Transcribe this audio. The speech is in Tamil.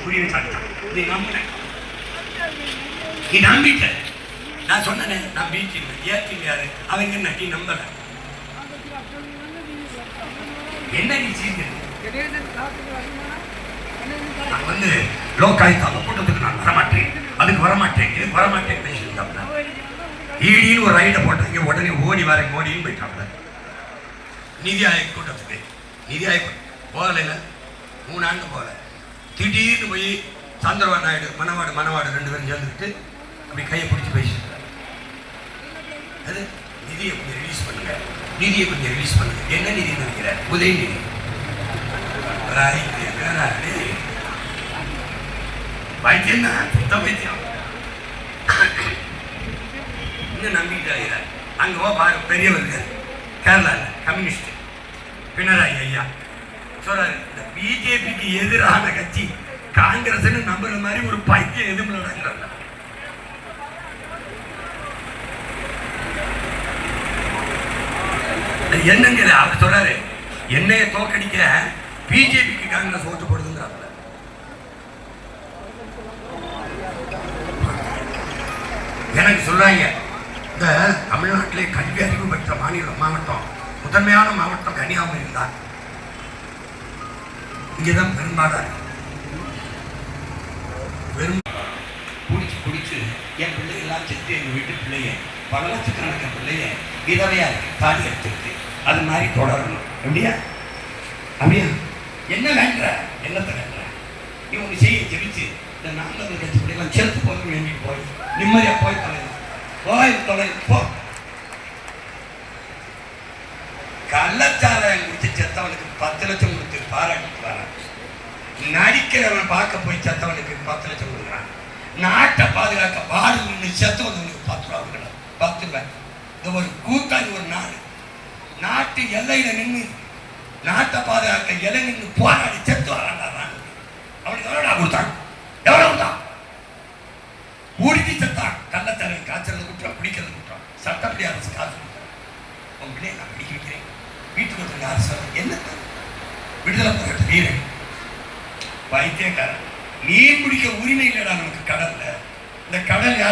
புரிய வச்சாங்க. நீ நம்பின, நீ நம்பிட்ட. நான் சொன்னேனே நம்பிட்டு ஏற்றிங்க யாரு அவங்க என்ன நீ நம்பல. என்ன நீ செய்யுங்க நான் வந்து லோக்காயுத்த கூட்டத்துக்கு நான் வரமாட்டேன், அதுக்கு வரமாட்டேன், இதுக்கு வரமாட்டேன் பேசியிருந்தாங்க. ஈடின்னு ஒரு ரைடை போட்டாங்க, உடனே ஓடி வர மோடின்னு போயிட்டாங்க நிதி ஆயோக் கூட்டத்துக்கு. நிதி ஆயோக் போகலைல 3 ஆண்டு போகல. திடீர்னு போய் சந்திரபாபு நாயுடு மணவாடு 2 பேரும் சேர்ந்துக்கிட்டு அப்படி கையை பிடிச்சி பேசிட்டு அது நிதியை கொஞ்சம் ரிலீஸ் பண்ணுங்க, நிதியை கொஞ்சம் ரிலீஸ் பண்ணுங்க. என்ன நிதி நினைக்கிற? உதயநிதி வைத்தியம் தான், சுத்த வைத்தியம். இன்னும் நம்பிக்கிட்டு அங்கே பாரு பெரியவர்கள் கேரளாவில் கம்யூனிஸ்ட் பினராயி ஐயா சொல்றாரு, இந்த பிஜேபிக்கு எதிரான கட்சி காங்கிரஸ் நம்புற மாதிரி ஒரு பைத்தியம் எதுவும் நடக்கிறாங்க. என்னங்கிற அவர் சொல்றாரு, என்னைய தோக்கடிக்க பிஜேபிக்கு காங்கிரஸ் ஓட்டு போடுதுங்கிறாங்க. எனக்கு சொல்றாங்க, இந்த தமிழ்நாட்டிலே கல்வி அறிவு பெற்ற மாவட்டம் முதன்மையான மாவட்டம் கன்னியாகுமரி தான். இங்கேதான் பெரும்பாலாக குடிச்சு என் பிள்ளைகள்லாம் செத்து, எங்கள் வீட்டு பிள்ளைய பல லட்சக்கணக்கான பிள்ளைய விதவையா தாடி எடுத்துருக்கு. அது மாதிரி தொடரணும். எப்படியா அப்படியா? என்ன வேண்ட என்னத்தை வேண்ட? நீ ஒன்று செய்ய ஜெபிச்சு இந்த நாங்கள் கட்சி பிள்ளைலாம் செத்து போக வேண்டி போய் நிம்மதியா போய் தொலை போ. கள்ளச்சாராயம் குடிச்சு செத்தவனுக்கு 10 லட்சம் கொடுத்து பாராட்டு வர, நடிக்கிறவன் பார்க்க போய் செத்தவனுக்கு 10 லட்சம் கொடுக்குறான். நாட்டை பாதுகாக்க பாடு நின்று செத்து வந்தவனுக்கு 10 ரூபா கொடுக்கலாம். 10 ரூபாய். இந்த ஒரு கூட்டாளி ஒரு நாடு நாட்டு எல்லையில நின்று நாட்டை பாதுகாக்க எல்லை நின்று போராடி செத்து வரான். அவனுக்கு எவ்வளோ கொடுத்தான்? எவ்வளோ கொடுத்தான்? ஊடிக்கு செத்தான். கள்ளச்சாராயம் காய்ச்சறது குற்றம், குடிக்கிறது குற்றம். சட்டப்படி அரசு காசு கொடுத்தான். உன் பிள்ளையை நான் பிடிக்க வைக்கிறேன், வீட்டுக்கு வந்து அரசு என்ன விடுதலை போராட்ட வீரன் வைத்தியக்காரன். நீர் குடிக்க உரிமை இல்லைடா நமக்கு கடல்ல. இந்த கடல் யார்?